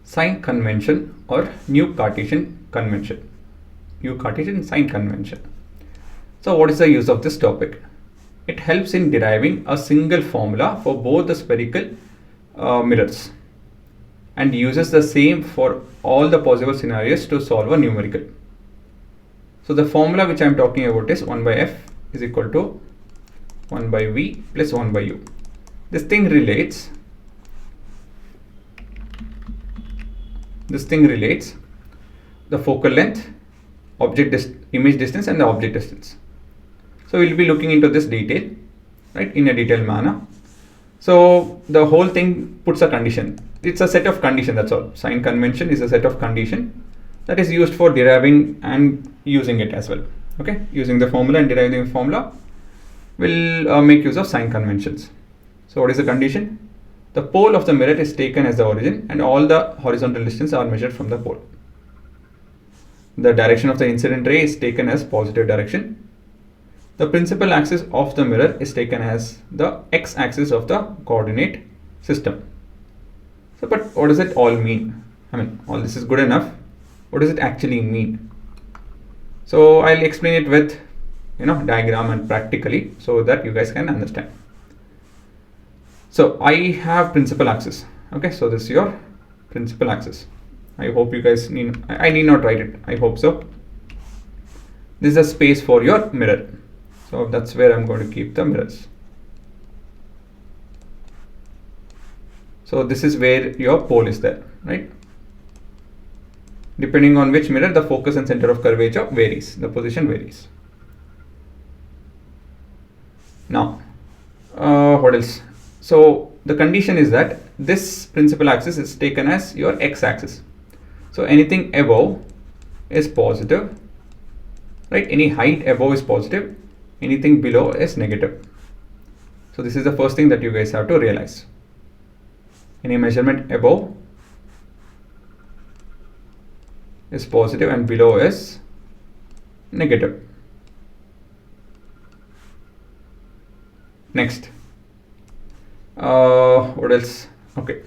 sign convention or new Cartesian convention. New Cartesian sign convention. So what is the use of this topic? It helps in deriving a single formula for both the spherical mirrors and uses the same for all the possible scenarios to solve a numerical. So the formula which I am talking about is 1 by f is equal to 1 by v plus 1 by u. This thing relates the focal length, image distance and the object distance. So we'll be looking into this detail, right, in a detailed manner. So the whole thing puts a condition. It's a set of condition, that's all. Sign convention is a set of condition that is used for deriving and using it as well. Okay, using the formula and deriving the formula will make use of sign conventions. So what is the condition? The pole of the mirror is taken as the origin and all the horizontal distance are measured from the pole. The direction of the incident ray is taken as positive direction. The principal axis of the mirror is taken as the x-axis of the coordinate system. So, but what does it all mean? I mean, all this is good enough. What does it actually mean? So I'll explain it with, diagram and practically so that you guys can understand. So I have principal axis. Okay, so this is your principal axis. I hope you guys I need not write it. I hope so. This is a space for your mirror. So that's where I'm going to keep the mirrors. So this is where your pole is there, right? Depending on which mirror, the focus and center of curvature varies. The position varies. Now, what else? So the condition is that this principal axis is taken as your x-axis. So anything above is positive, right? Any height above is positive. Anything below is negative. So this is the first thing that you guys have to realize. Any measurement above is positive and below is negative. Next, what else? Okay,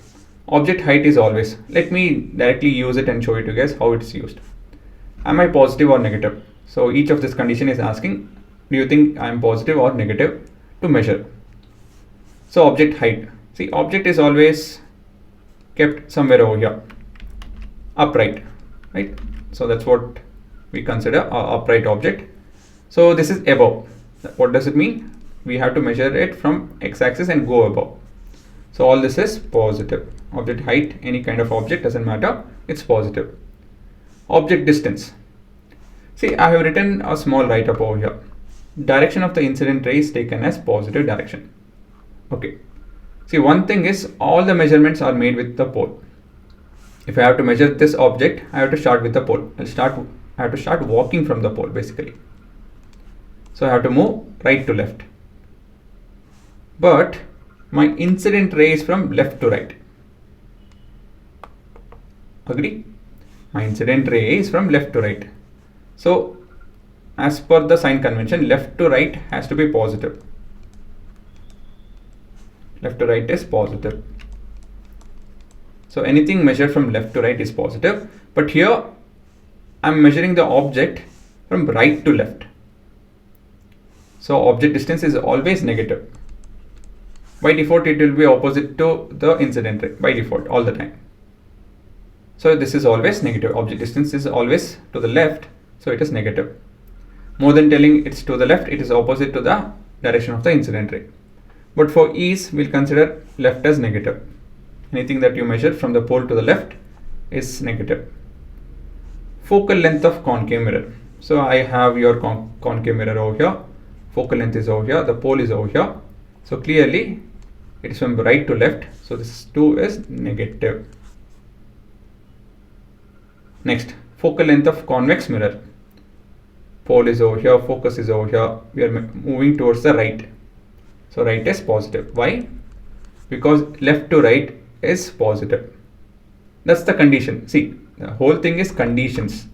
object height is always. Let me directly use it and show it to you guys how it's used. Am I positive or negative? So each of this condition is asking, do you think I am positive or negative to measure? So object height. See, object is always kept somewhere over here, upright, right? So that's what we consider an upright object. So this is above. What does it mean? We have to measure it from x-axis and go above. So all this is positive. Object height, any kind of object, doesn't matter, it's positive. Object distance. See, I have written a small write-up over here. Direction of the incident ray is taken as positive direction. Okay. See, one thing is all the measurements are made with the pole. If I have to measure this object, I have to start with the pole. I have to start walking from the pole basically. So I have to move right to left. But my incident ray is from left to right. Agree? My incident ray is from left to right. So as per the sign convention, left to right has to be positive. Left to right is positive. So anything measured from left to right is positive. But here I'm measuring the object from right to left. So object distance is always negative. By default, it will be opposite to the incident ray, by default, all the time. So this is always negative. Object distance is always to the left, so it is negative. More than telling it's to the left, it is opposite to the direction of the incident ray. But for ease, we'll consider left as negative. Anything that you measure from the pole to the left is negative. Focal length of concave mirror. So I have your concave mirror over here. Focal length is over here. The pole is over here. So clearly, it is from right to left. So this 2 is negative. Next, focal length of convex mirror. Pole is over here. Focus is over here. We are moving towards the right. So right is positive. Why? Because left to right is positive. That's the condition. See, the whole thing is conditions.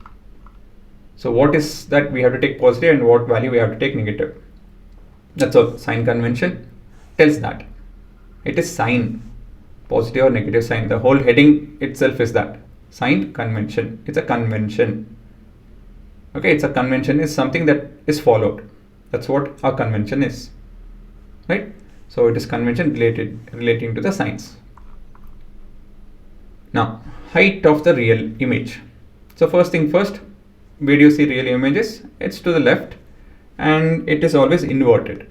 So what is that we have to take positive and what value we have to take negative. That's all. Sign convention tells that. It is sign. positive or negative sign. The whole heading itself is that signed convention. It's a convention. Okay, it's a convention is something that is followed. That's what a convention is, right? So it is convention relating to the signs. Now, height of the real image. So first thing first, where do you see real images? It's to the left and it is always inverted.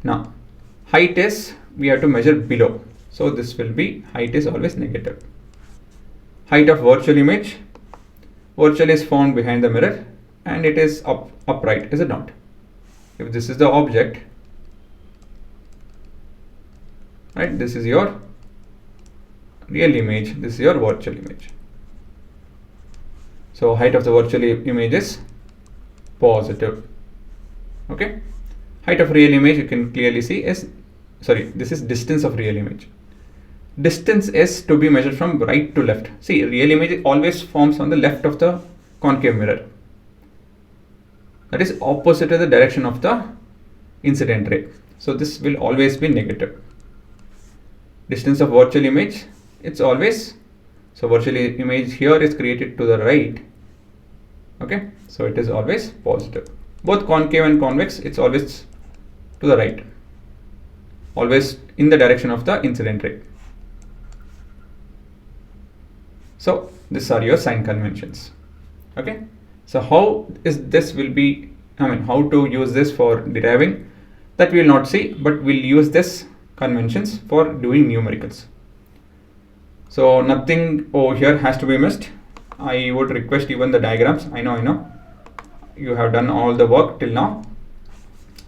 Now, height is, we have to measure below. So this will be, height is always negative. Height of virtual image. Virtual is found behind the mirror and it is upright, is it not? If this is the object, right, this is your real image, this is your virtual image. So height of the virtual image is positive. Okay, height of real image you can clearly see is, this is distance of real image. Distance is to be measured from right to left. See, real image always forms on the left of the concave mirror. That is opposite to the direction of the incident ray. So this will always be negative. Distance of virtual image, it's always, so virtual image here is created to the right. Okay, so it is always positive. Both concave and convex, it's always to the right, always in the direction of the incident ray. So these are your sign conventions. Okay, so how is this will be, how to use this for deriving, that we will not see, but we'll use this conventions for doing numericals. So nothing over here has to be missed. I would request even the diagrams. I know you have done all the work till now.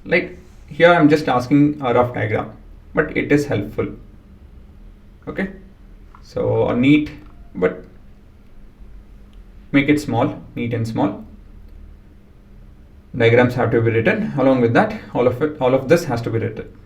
Like here I'm just asking a rough diagram, but it is helpful. Okay, so a neat, but make it small, neat and small. Diagrams have to be written. Along with that, all of this has to be written.